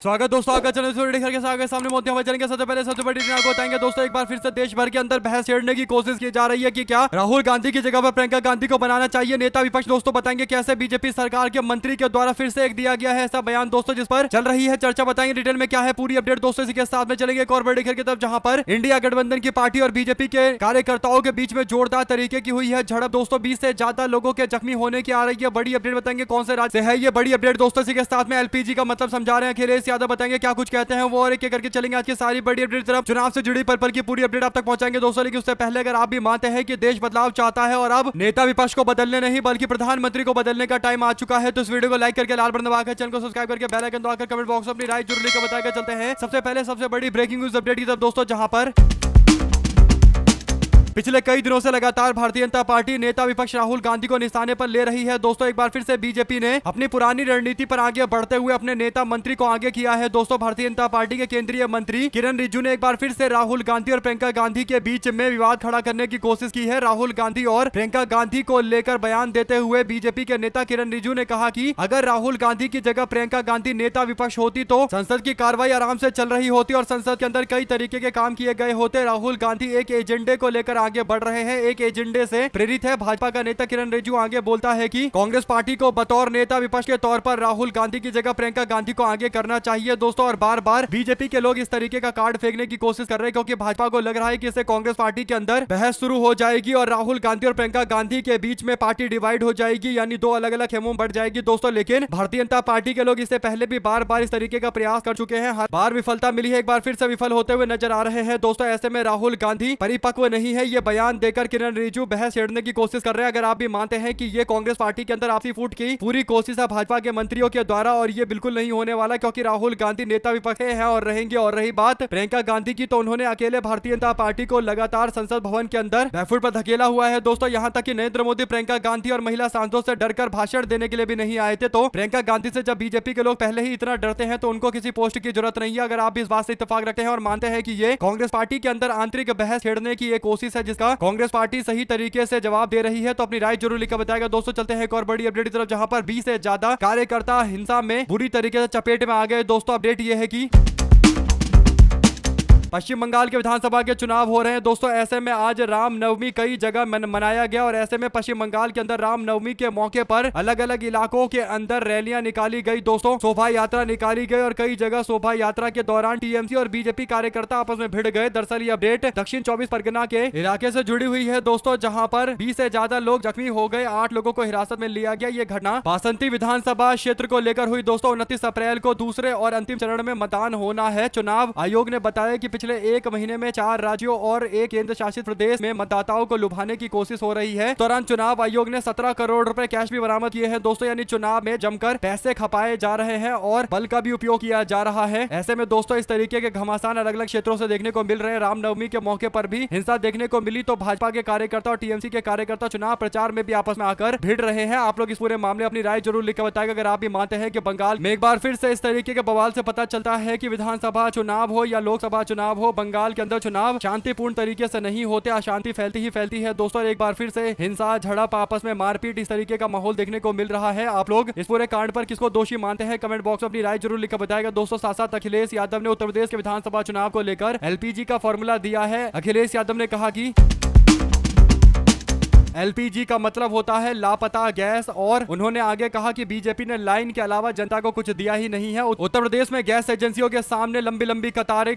स्वागत दोस्तों, आपका चैनल के सामने मोदी हमारे चैनल के सबसे पहले सबसे बड़ी आपको बताएंगे। दोस्तों एक बार फिर से देश भर के अंदर बहस छेड़ने की कोशिश की जा रही है कि क्या राहुल गांधी की जगह पर प्रियंका गांधी को बनाना चाहिए नेता विपक्ष। दोस्तों बताएंगे कैसे बीजेपी सरकार के मंत्री के द्वारा फिर से एक दिया गया है ऐसा बयान दोस्तों जिस पर चल रही है चर्चा। बताएंगे डिटेल में क्या है पूरी अपडेट दोस्तों, इसी के साथ में चलेंगे एक और बड़ी खबर की तरफ जहां पर इंडिया गठबंधन की पार्टी और बीजेपी के कार्यकर्ताओं के बीच में जोरदार तरीके की हुई है झड़प। दोस्तों 20 से ज्यादा लोगों के जख्मी होने की आ रही है बड़ी अपडेट। बताएंगे कौन से राज्य से है ये बड़ी अपडेट दोस्तों, इसी के साथ में एलपीजी का मतलब समझा रहे हैं अखिलेश यादव। बताएंगे क्या कुछ कहते हैं वो और एक करके चलेंगे आज की सारी बड़ी अपडेट तरफ। चुनाव से जुड़ी पल की पूरी अपडेट आप तक पहुंचाएंगे दोस्तों, लेकिन उससे पहले अगर आप भी मानते हैं कि देश बदलाव चाहता है और अब नेता विपक्ष को बदलने नहीं बल्कि प्रधानमंत्री को बदलने का टाइम आ चुका है तो इस वीडियो को लाइक करके लाल बटन दबाकर चैनल को सब्सक्राइब करके बेल आइकन दबाकर कमेंट बॉक्स में अपनी राय जरूर लिखकर बताकर चलते हैं। सबसे पहले सबसे बड़ी ब्रेकिंग न्यूज अपडेट की तरफ दोस्तों, जहां पर पिछले कई दिनों से लगातार भारतीय जनता पार्टी नेता विपक्ष राहुल गांधी को निशाने पर ले रही है। दोस्तों एक बार फिर से बीजेपी ने अपनी पुरानी रणनीति पर आगे बढ़ते हुए अपने नेता मंत्री को आगे किया है। दोस्तों भारतीय जनता पार्टी के केंद्रीय मंत्री किरण रिजिजू ने एक बार फिर से राहुल गांधी और प्रियंका गांधी के बीच में विवाद खड़ा करने की कोशिश की है। राहुल गांधी और प्रियंका गांधी को लेकर बयान देते हुए बीजेपी के नेता किरण रिजिजू ने कहा कि अगर राहुल गांधी की जगह प्रियंका गांधी नेता विपक्ष होती तो संसद की कार्रवाई आराम से चल रही होती और संसद के अंदर कई तरीके के काम किए गए होते। राहुल गांधी एक एजेंडे को लेकर आगे बढ़ रहे हैं, एक एजेंडे से प्रेरित है। भाजपा का नेता किरण रिजिजू आगे बोलता है कि कांग्रेस पार्टी को बतौर नेता विपक्ष के तौर पर राहुल गांधी की जगह प्रियंका गांधी को आगे करना चाहिए। दोस्तों और बार बार बीजेपी के लोग इस तरीके का कार्ड फेंकने की कोशिश कर रहे हैं क्योंकि भाजपा को लग रहा है कि इससे कांग्रेस पार्टी के अंदर बहस शुरू हो जाएगी और राहुल गांधी और प्रियंका गांधी के बीच में पार्टी डिवाइड हो जाएगी, यानी दो अलग अलग खेमों में बढ़ जाएगी। दोस्तों लेकिन भारतीय जनता पार्टी के लोग इससे पहले भी बार बार इस तरीके का प्रयास कर चुके हैं, हर बार विफलता मिली है, एक बार फिर से विफल होते हुए नजर आ रहे हैं। दोस्तों ऐसे में राहुल गांधी परिपक्व नहीं है, ये बयान देकर किरण रिजिजू बहस छेड़ने की कोशिश कर रहे हैं। अगर आप भी मानते हैं कि ये कांग्रेस पार्टी के अंदर आपसी फूट की पूरी कोशिश है भाजपा के मंत्रियों के द्वारा और ये बिल्कुल नहीं होने वाला क्योंकि राहुल गांधी नेता विपक्ष है और रहेंगे। और रही बात प्रियंका गांधी की तो उन्होंने अकेले भारतीय जनता पार्टी को लगातार संसद भवन के अंदर बैकफुट पर धकेला हुआ है। दोस्तों यहां तक कि नरेंद्र मोदी प्रियंका गांधी और महिला सांसदों से डरकर भाषण देने के लिए भी नहीं आए थे। तो प्रियंका गांधी से जब बीजेपी के लोग पहले ही इतना डरते हैं तो उनको किसी पोस्ट की जरूरत नहीं है। अगर आप भी इस बात से इत्तेफाक रखते हैं और मानते हैं कि ये कांग्रेस पार्टी के अंदर आंतरिक बहस छेड़ने की एक कोशिश है जिसका कांग्रेस पार्टी सही तरीके से जवाब दे रही है तो अपनी राय जरूर लिखकर बताएगा। दोस्तों चलते हैं एक और बड़ी अपडेट की तरफ जहां पर 20 से ज्यादा कार्यकर्ता हिंसा में बुरी तरीके से चपेट में आ गए। दोस्तों अपडेट यह है कि पश्चिम बंगाल के विधानसभा के चुनाव हो रहे हैं। दोस्तों ऐसे में आज रामनवमी कई जगह मनाया गया और ऐसे में पश्चिम बंगाल के अंदर रामनवमी के मौके पर अलग अलग इलाकों के अंदर रैलियां निकाली गई। दोस्तों शोभा यात्रा निकाली गई और कई जगह शोभा यात्रा के दौरान टीएमसी और बीजेपी कार्यकर्ता आपस में भिड़ गए। दरअसल ये अपडेट दक्षिण 24 परगना के इलाके से जुड़ी हुई है दोस्तों, जहां पर 20 से ज्यादा लोग जख्मी हो गए, 8 लोगों को हिरासत में लिया गया। ये घटना बासंती विधानसभा क्षेत्र को लेकर हुई। दोस्तों 29 अप्रैल को दूसरे और अंतिम चरण में मतदान होना है। चुनाव आयोग ने बताया कि पिछले एक महीने में 4 राज्यों और एक केंद्र शासित प्रदेश में मतदाताओं को लुभाने की कोशिश हो रही है। दौरान चुनाव आयोग ने 17 करोड़ रुपए कैश भी बरामद किए हैं। दोस्तों यानी चुनाव में जमकर पैसे खपाए जा रहे हैं और बल का भी उपयोग किया जा रहा है। ऐसे में दोस्तों इस तरीके के घमासान अलग अलग क्षेत्रों से देखने को मिल रहे हैं। रामनवमी के मौके पर भी हिंसा देखने को मिली तो भाजपा के कार्यकर्ता और टीएमसी के कार्यकर्ता चुनाव प्रचार में भी आपस में आकर भिड़ रहे हैं। आप लोग इस पूरे मामले अपनी राय जरूर लिखकर बताएगा। अगर आप भी मानते हैं कि बंगाल में एक बार फिर से इस तरीके के बवाल से पता चलता है कि विधानसभा चुनाव हो या लोकसभा चुनाव हो, बंगाल के अंदर चुनाव शांतिपूर्ण तरीके से नहीं होते, अशांति फैलती ही फैलती है। दोस्तों एक बार फिर से हिंसा, झड़प, आपस में मारपीट, इस तरीके का माहौल देखने को मिल रहा है। आप लोग इस पूरे कांड पर किसको दोषी मानते हैं कमेंट बॉक्स में अपनी राय जरूर लिखकर बताएगा। दोस्तों साथ साथ अखिलेश यादव ने उत्तर प्रदेश के विधानसभा चुनाव को लेकर एलपीजी का फॉर्मूला दिया है। अखिलेश यादव ने कहा कि एलपीजी का मतलब होता है लापता गैस और उन्होंने आगे कहा कि बीजेपी ने लाइन के अलावा जनता को कुछ दिया ही नहीं है। उत्तर प्रदेश में गैस एजेंसियों के सामने लंबी लंबी कतारों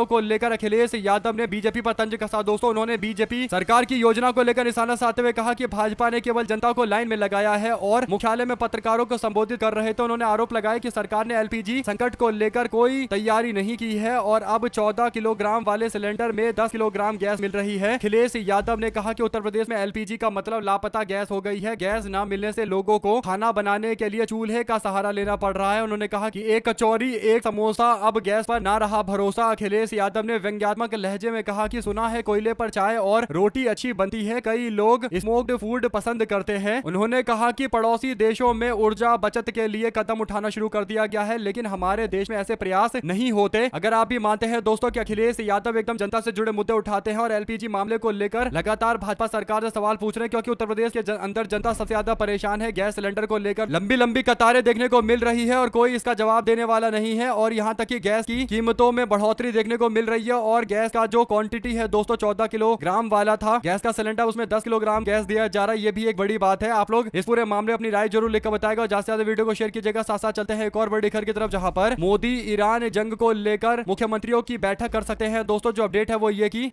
को लेकर अखिलेश यादव ने बीजेपी पर तंज कसा। दोस्तों उन्होंने बीजेपी सरकार की योजना को लेकर निशाना साधते हुए कहा कि भाजपा ने केवल जनता को लाइन में लगाया है और मुख्यालय में पत्रकारों को संबोधित कर रहे थे। उन्होंने आरोप लगाया कि सरकार ने एलपीजी संकट को लेकर कोई तैयारी नहीं की है और अब 14 किलोग्राम वाले सिलेंडर में 10 किलोग्राम गैस मिल रही है। अखिलेश यादव ने कहा कि उत्तर प्रदेश में एलपीजी का मतलब लापता गैस हो गई है। गैस ना मिलने से लोगों को खाना बनाने के लिए चूल्हे का सहारा लेना पड़ रहा है। उन्होंने कहा कि एक कचौरी, एक समोसा, अब गैस पर ना रहा भरोसा। अखिलेश यादव ने व्यंग्यात्मक लहजे में कहा कि सुना है कोयले पर चाय और रोटी अच्छी बनती है, कई लोग स्मोक्ड फूड पसंद करते हैं। उन्होंने कहा कि पड़ोसी देशों में ऊर्जा बचत के लिए कदम उठाना शुरू कर दिया गया है, लेकिन हमारे देश में ऐसे प्रयास नहीं होते। अगर आप भी मानते हैं दोस्तों कि अखिलेश यादव एकदम जनता से जुड़े मुद्दे उठाते हैं और एलपीजी मामले को लेकर लगातार भाजपा सरकार से सवाल पूछ रहे हैं, क्योंकि उत्तर प्रदेश के अंदर जनता सबसे ज्यादा परेशान है। गैस सिलेंडर को लेकर लंबी लंबी कतारें देखने को मिल रही है और कोई इसका जवाब देने वाला नहीं है। और यहाँ तक कि गैस की कीमतों में बढ़ोतरी देखने को मिल रही है और गैस का जो क्वांटिटी है दोस्तों 14 किलोग्राम वाला था गैस का सिलेंडर, उसमें 10 किलोग्राम गैस दिया जा रहा है। ये भी एक बड़ी बात है। आप लोग इस पूरे मामले अपनी राय जरूर लिखकर बताएगा और ज्यादा से ज्यादा वीडियो को शेयर कीजिएगा। साथ साथ चलते हैं एक और बड़ी खबर की तरफ, जहां पर मोदी ईरान जंग को लेकर मुख्यमंत्रियों की बैठक कर सकते हैं। दोस्तों जो अपडेट है वो ये की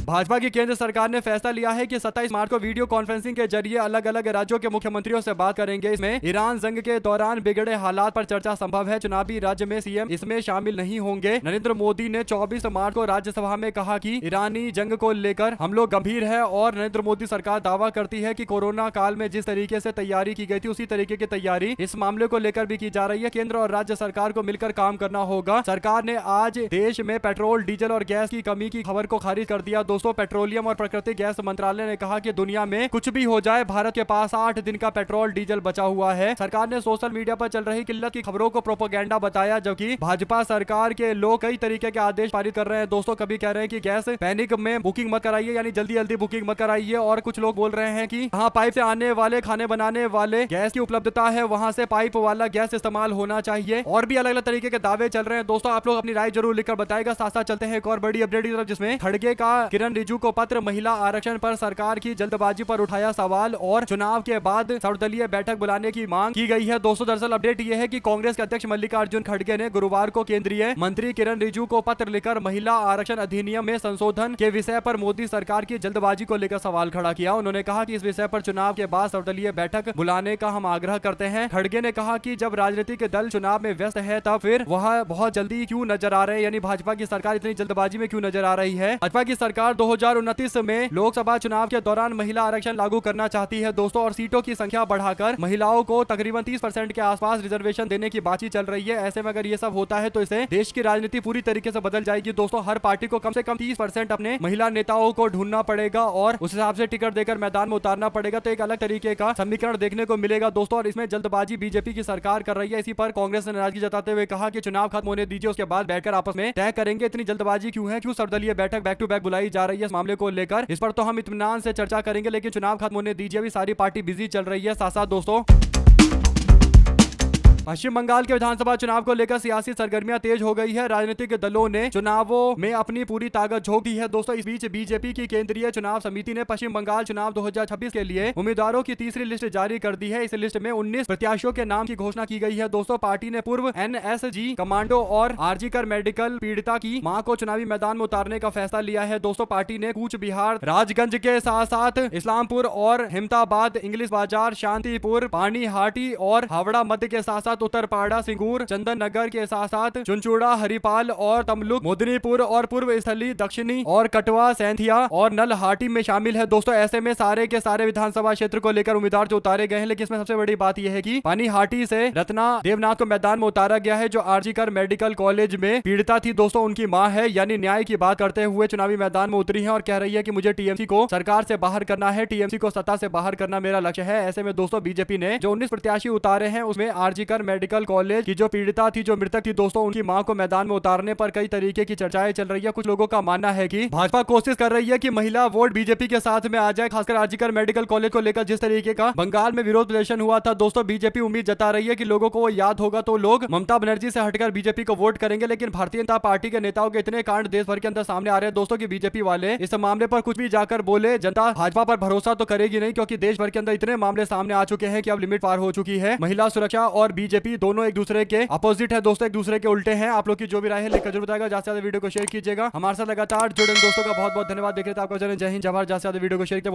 भाजपा की केंद्र सरकार ने फैसला लिया है कि 27 मार्च को वीडियो कॉन्फ्रेंसिंग के जरिए अलग अलग राज्यों के मुख्यमंत्रियों से बात करेंगे। इसमें ईरान जंग के दौरान बिगड़े हालात पर चर्चा संभव है। चुनावी राज्य में सीएम इसमें शामिल नहीं होंगे। नरेंद्र मोदी ने 24 मार्च को राज्यसभा में कहा कि ईरानी जंग को लेकर हम लोग गंभीर है और नरेंद्र मोदी सरकार दावा करती है कि कोरोना काल में जिस तरीके से तैयारी की गई थी उसी तरीके की तैयारी इस मामले को लेकर भी की जा रही है। केंद्र और राज्य सरकार को मिलकर काम करना होगा। सरकार ने आज देश में पेट्रोल, डीजल और गैस की कमी की खबर को खारिज कर दिया। दोस्तों पेट्रोलियम और प्राकृतिक गैस मंत्रालय ने कहा कि दुनिया में कुछ भी हो जाए भारत के पास 8 दिन का पेट्रोल डीजल बचा हुआ है। सरकार ने सोशल मीडिया पर चल रही किल्लत की खबरों को प्रोपेगेंडा बताया, जबकि भाजपा सरकार के लोग कई तरीके के आदेश पारित कर रहे हैं। दोस्तों कभी कह रहे हैं कि गैस पैनिक में बुकिंग मत कराइए, यानी जल्दी जल्दी बुकिंग मत कराइए, और कुछ लोग बोल रहे हैं कि हाँ पाइप से आने वाले खाने बनाने वाले गैस की उपलब्धता है वहां से पाइप वाला गैस इस्तेमाल होना चाहिए, और भी अलग अलग तरीके के दावे चल रहे हैं। दोस्तों आप लोग अपनी राय जरूर लिखकर बताएगा। साथ साथ चलते हैं एक और बड़ी अपडेट की तरफ, जिसमें खड़गे का किरण रिजिजू को पत्र, महिला आरक्षण पर सरकार की जल्दबाजी पर उठाया सवाल और चुनाव के बाद सर्वदलीय बैठक बुलाने की मांग की गई है। दोस्तों दरअसल अपडेट यह है कि कांग्रेस के अध्यक्ष मल्लिकार्जुन खड़गे ने गुरुवार को केंद्रीय मंत्री किरण रिजिजू को पत्र लिखकर महिला आरक्षण अधिनियम में संशोधन के विषय पर मोदी सरकार की जल्दबाजी को लेकर सवाल खड़ा किया। उन्होंने कहा कि इस विषय पर चुनाव के बाद सर्वदलीय बैठक बुलाने का हम आग्रह करते हैं। खड़गे ने कहा कि जब राजनीतिक दल चुनाव में व्यस्त है तब फिर वह बहुत जल्दी क्यों नजर आ रहे हैं, यानी भाजपा की सरकार इतनी जल्दबाजी में क्यों नजर आ रही है। भाजपा की सरकार 2029 में लोकसभा चुनाव के दौरान महिला आरक्षण लागू करना चाहती है दोस्तों, और सीटों की संख्या बढ़ाकर महिलाओं को तकरीबन 30% के आसपास रिजर्वेशन देने की बातचीत चल रही है। ऐसे में अगर ये सब होता है तो इसे देश की राजनीति पूरी तरीके से बदल जाएगी। दोस्तों हर पार्टी को कम से कम 30% अपने महिला नेताओं को ढूंढना पड़ेगा और उस हिसाब से टिकट देकर मैदान में उतारना पड़ेगा, तो एक अलग तरीके का समीकरण देखने को मिलेगा दोस्तों। और इसमें जल्दबाजी बीजेपी की सरकार कर रही है। इसी पर कांग्रेस ने नाराजगी जताते हुए कहा कि चुनाव खत्म होने दीजिए, उसके बाद बैठकर आपस में तय करेंगे। इतनी जल्दबाजी क्यों है, क्यों सर्वदलीय बैठक बैक टू बैक बुलाई जा रही है इस मामले को लेकर, इस पर तो हम इत्मीनान से चर्चा करेंगे, लेकिन चुनाव खत्म होने दीजिए। अभी सारी पार्टी बिजी चल रही है। साथ साथ दोस्तों पश्चिम बंगाल के विधानसभा चुनाव को लेकर सियासी सरगर्मियां तेज हो गई है। राजनीतिक दलों ने चुनावों में अपनी पूरी ताकत झोंक दी है दोस्तों। इस बीच बीजेपी की केंद्रीय चुनाव समिति ने पश्चिम बंगाल चुनाव 2026 के लिए उम्मीदवारों की तीसरी लिस्ट जारी कर दी है। इस लिस्ट में 19 प्रत्याशियों के नाम की घोषणा की गई है दोस्तों। पार्टी ने पूर्व एनएसजी कमांडो और आरजीकर मेडिकल पीड़िता की मां को चुनावी मैदान में उतारने का फैसला लिया है दोस्तों। पार्टी ने कूच बिहार, राजगंज के साथ साथ इस्लामपुर और हिमताबाद, इंग्लिश बाजार, शांतिपुर, पानीहाटी और हावड़ा मध्य के साथ साथ उत्तरपाड़ा, सिंगूर, चंदन नगर के साथ साथ चुनचुड़ा, हरिपाल और तमलुक, मोदनीपुर और पूर्व स्थली, दक्षिणी और कटवा, सैंथिया और नलहाटी में शामिल है दोस्तों। ऐसे में सारे के सारे विधानसभा क्षेत्र को लेकर उम्मीदवार जो उतारे गए हैं, लेकिन इसमें सबसे बड़ी बात यह है कि पानीहाटी से रत्ना देवनाथ को मैदान में उतारा गया है, जो आरजीकर मेडिकल कॉलेज में पीड़िता थी दोस्तों। उनकी मां है, यानी न्याय की बात करते हुए चुनावी मैदान में उतरी है और कह रही है कि मुझे टीएमसी को सरकार से बाहर करना है, टीएमसी को सत्ता से बाहर करना मेरा लक्ष्य है। ऐसे में दोस्तों बीजेपी ने जो 19 प्रत्याशी उतारे हैं उसमें आरजीकर मेडिकल कॉलेज की जो पीड़िता थी, जो मृतक थी दोस्तों, उनकी मां को मैदान में उतारने पर कई तरीके की चर्चाएं चल रही है। कुछ लोगों का मानना है कि भाजपा कोशिश कर रही है कि महिला वोट बीजेपी के साथ में आ जाए, खासकर आरजीकर मेडिकल कॉलेज को लेकर जिस तरीके का बंगाल में विरोध प्रदर्शन हुआ था दोस्तों। बीजेपी उम्मीद जता रही है कि लोगों को वो याद होगा तो लोग ममता बनर्जी से हटकर बीजेपी को वोट करेंगे। लेकिन भारतीय जनता पार्टी के नेताओं के इतने कांड देश भर के अंदर सामने आ रहे हैं दोस्तों की बीजेपी वाले इस मामले पर कुछ भी जाकर बोले, जनता भाजपा पर भरोसा तो करेगी नहीं, क्योंकि देश भर के अंदर इतने मामले सामने आ चुके हैं कि अब लिमिट पार हो चुकी है। महिला सुरक्षा और बीजेपी दोनों एक दूसरे के अपोजिट है दोस्तों, एक दूसरे के उल्टे हैं। आप लोग की जो भी राय है लेकर जरूर बताएगा। ज्यादा से ज्यादा वीडियो को शेयर कीजिएगा। हमारे साथ लगातार जुड़े दोस्तों का बहुत बहुत धन्यवाद। देख रहे थे आपका जय हिंद, जय भारत। ज्यादा से ज्यादा वीडियो को शेयर किया।